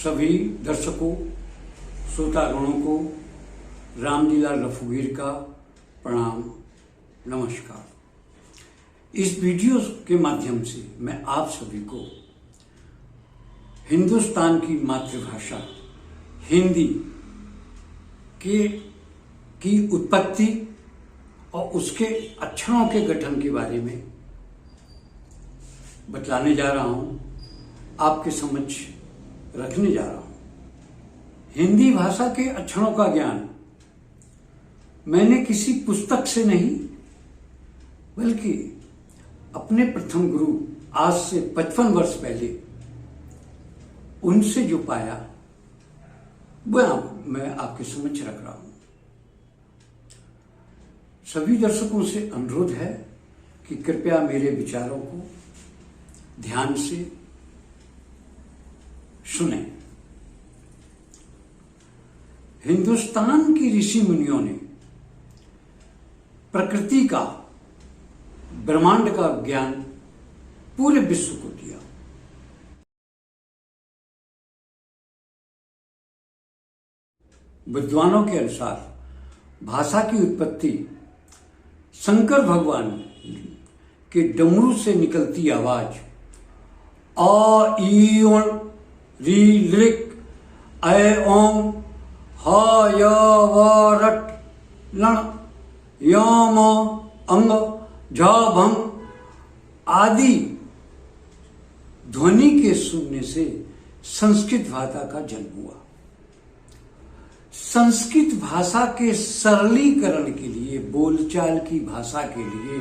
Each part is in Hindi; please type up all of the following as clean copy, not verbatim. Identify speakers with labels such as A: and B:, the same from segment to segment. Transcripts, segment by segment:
A: सभी दर्शकों, श्रोतागणों को रामलीला रफुगीर का प्रणाम, नमस्कार। इस वीडियो के माध्यम से मैं आप सभी को हिंदुस्तान की मातृभाषा हिंदी की उत्पत्ति और उसके अक्षरों के गठन के बारे में बतलाने जा रहा हूं, आपके समक्ष रखने जा रहा हूं। हिंदी भाषा के अक्षरों का ज्ञान मैंने किसी पुस्तक से नहीं बल्कि अपने प्रथम गुरु आज से 55 वर्ष पहले उनसे जो पाया वह मैं आपके समक्ष रख रहा हूं। सभी दर्शकों से अनुरोध है कि कृपया मेरे विचारों को ध्यान से सुने। हिंदुस्तान की ऋषि मुनियों ने प्रकृति का, ब्रह्मांड का ज्ञान पूरे विश्व को दिया। विद्वानों के अनुसार भाषा की उत्पत्ति शंकर भगवान के डमरू से निकलती आवाज अ ई ओ री लिक ऐ ओम ह य व रट लण य म अंग झ भंग आदि ध्वनि के सुनने से संस्कृत भाषा का जन्म हुआ। संस्कृत भाषा के सरलीकरण के लिए, बोलचाल की भाषा के लिए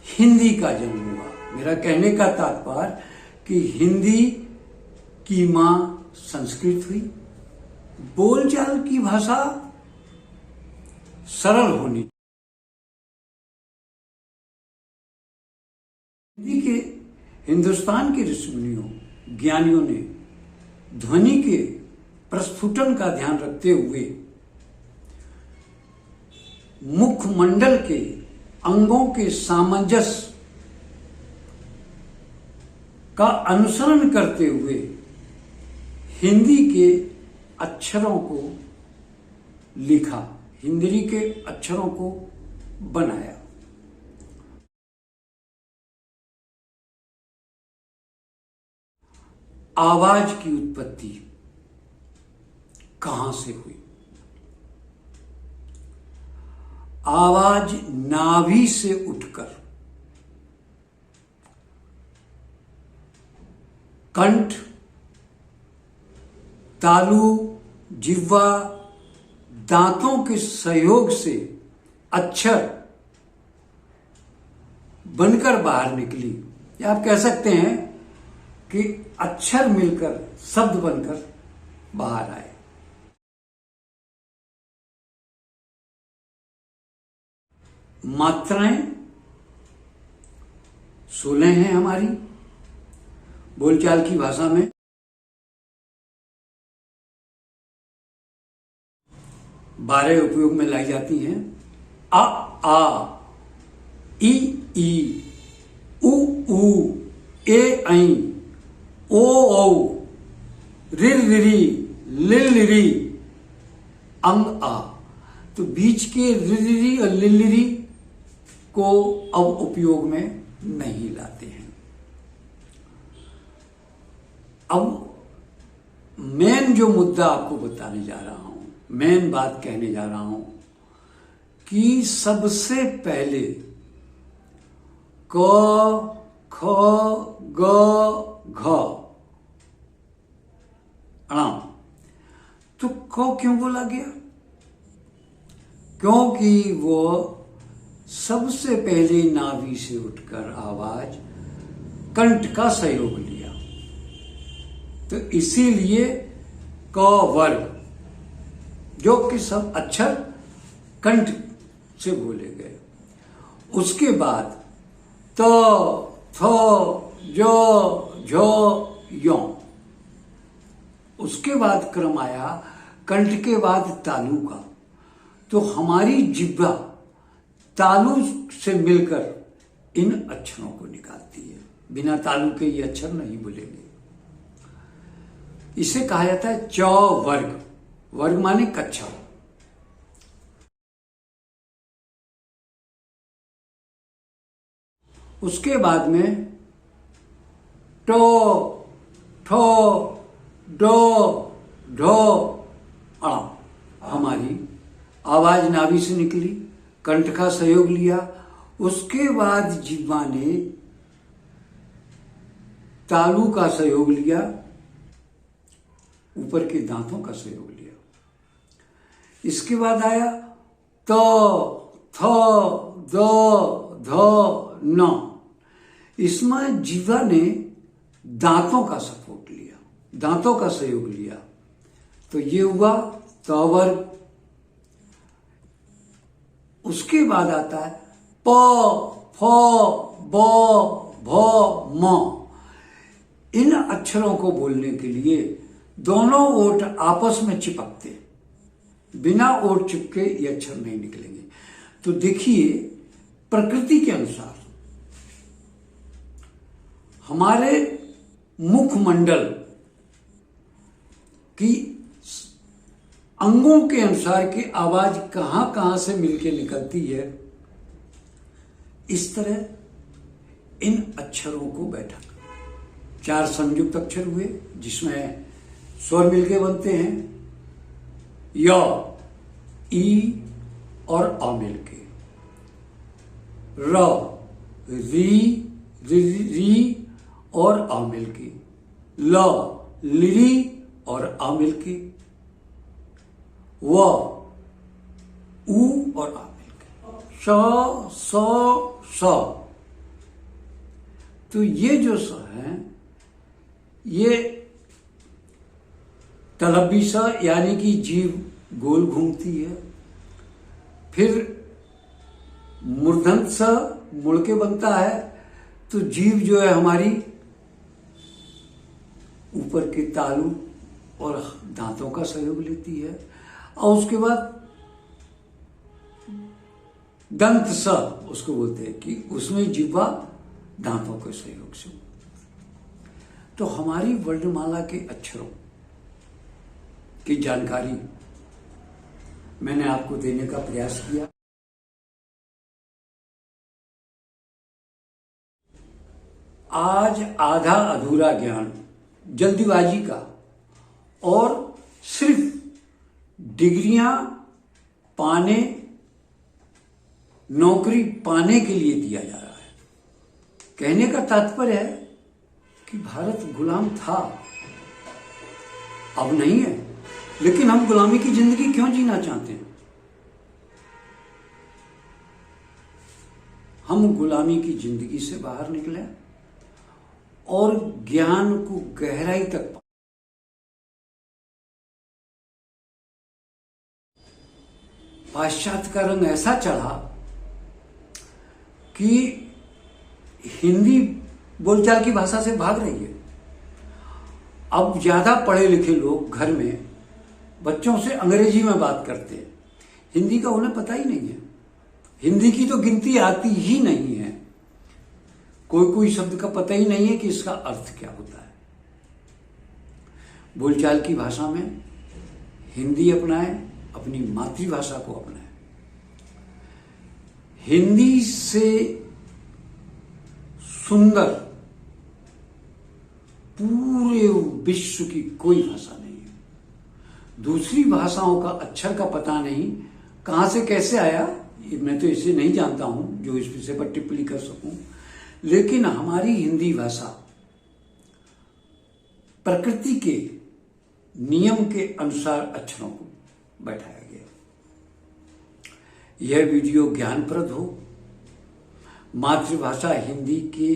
A: हिंदी का जन्म हुआ। मेरा कहने का तात्पर्य कि हिंदी की मां संस्कृत हुई, बोलचाल की भाषा सरल होनी। हिंदी के हिंदुस्तान के ऋषि मुनियों, ज्ञानियों ने ध्वनि के प्रस्फुटन का ध्यान रखते हुए मुखमंडल के अंगों के सामंजस्य का अनुसरण करते हुए हिंदी के अक्षरों को लिखा, हिंदी के अक्षरों को बनाया। आवाज की उत्पत्ति कहां से हुई? आवाज नाभि से उठकर कंठ, तालु, जिह्वा, दांतों के सहयोग से अक्षर बनकर बाहर निकली। या आप कह सकते हैं कि अक्षर मिलकर शब्द बनकर बाहर आए। मात्राएं 16 हैं हमारी बोलचाल की भाषा में। बारह उपयोग में लाई जाती हैं। अ आ, ई ई, उ ऊ, ए ऐ, ओ औ, रिर रिरी, लिल लिरी, अंग आ। तो बीच के रिर रिरी और लिल लिरी को अब उपयोग में नहीं लाते हैं। अब मेन जो मुद्दा आपको बताने जा रहा हूं, मेन बात कहने जा रहा हूं कि सबसे पहले क, ख, ग, घ, ण, तो क क्यों बोला गया? क्योंकि वो सबसे पहले नाभि से उठकर आवाज कंठ का सहयोग लिया, तो इसीलिए क वर्ग, जो कि सब अक्षर कंठ से बोले गए। उसके बाद त, थ, ज, झ, य। उसके बाद क्रम आया कंठ के बाद तालु का। तो हमारी जिह्वा तालु से मिलकर इन अक्षरों को निकालती है। बिना तालु के ये अक्षर नहीं बोलेंगे। इसे कहा जाता है च वर्ग। वर्ग माने कक्षा। उसके बाद में टो, ठो, डो, ढो, अड़ा। हमारी आवाज नाभि से निकली, कंठ का सहयोग लिया। उसके बाद जिह्वा ने तालु का सहयोग लिया, ऊपर के दांतों का सहयोग लिया। इसके बाद आया त, थ, द, ध, न। इसमें जिह्वा ने दांतों का सपोर्ट लिया, दांतों का सहयोग लिया। तो ये हुआ त वर्ग। उसके बाद आता है प, फ, ब, भ, म। इन अक्षरों को बोलने के लिए दोनों ओठ आपस में चिपकते, बिना ओठ चिपके ये अक्षर नहीं निकलेंगे। तो देखिए, प्रकृति के अनुसार हमारे मुखमंडल की अंगों के अनुसार की आवाज कहां कहां से मिलके निकलती है, इस तरह इन अक्षरों को बैठा। 4 संयुक्त अक्षर हुए जिसमें स्वर मिलके बनते हैं य, ई और अ मिलके, र, री, री और अ मिलके, ल, ली और अ मिलके, व, उ और आ मिलके, श, स। तो ये जो स है, ये तलब्बी स यानी कि जीभ गोल घूमती है। फिर मूर्धन्य स मुड़ के बनता है, तो जीभ जो है हमारी ऊपर के तालु और दांतों का सहयोग लेती है। और उसके बाद दंत स उसको बोलते हैं कि उसमें जिह्वा दांतों के सहयोग से। तो हमारी वर्णमाला के अक्षरों की जानकारी मैंने आपको देने का प्रयास किया। आज आधा अधूरा ज्ञान जल्दीबाजी का और सिर्फ डिग्रियां पाने, नौकरी पाने के लिए दिया जा रहा है। कहने का तात्पर्य है कि भारत गुलाम था, अब नहीं है, लेकिन हम गुलामी की जिंदगी क्यों जीना चाहते हैं? हम गुलामी की जिंदगी से बाहर निकले और ज्ञान को गहराई तक। पाश्चात्य का रंग ऐसा चढ़ा कि हिंदी बोलचाल की भाषा से भाग रही है। अब ज्यादा पढ़े लिखे लोग घर में बच्चों से अंग्रेजी में बात करते हैं, हिंदी का उन्हें पता ही नहीं है। हिंदी की तो गिनती आती ही नहीं है, कोई शब्द का पता ही नहीं है कि इसका अर्थ क्या होता है। बोलचाल की भाषा में हिंदी अपनाएं, अपनी मातृभाषा को अपनाएं। हिंदी से सुंदर पूरे विश्व की कोई भाषा नहीं है। दूसरी भाषाओं का अक्षर का पता नहीं कहां से कैसे आया, मैं तो इसे नहीं जानता हूं जो इस विषय पर टिप्पणी कर सकूं, लेकिन हमारी हिंदी भाषा प्रकृति के नियम के अनुसार अक्षरों को बैठाया गया। यह वीडियो ज्ञानप्रद हो, मातृभाषा हिंदी के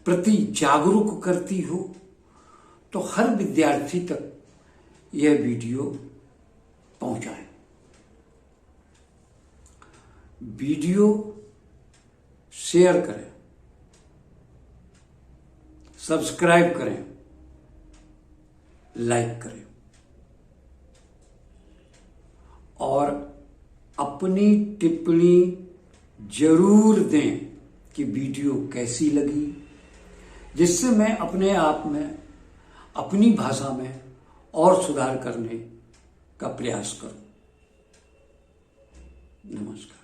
A: प्रति जागरूक करती हो, तो हर विद्यार्थी तक यह वीडियो पहुंचाएं। वीडियो शेयर करें, सब्सक्राइब करें, लाइक करें और अपनी टिप्पणी जरूर दें कि वीडियो कैसी लगी, जिससे मैं अपने आप में अपनी भाषा में और सुधार करने का प्रयास करो। नमस्कार।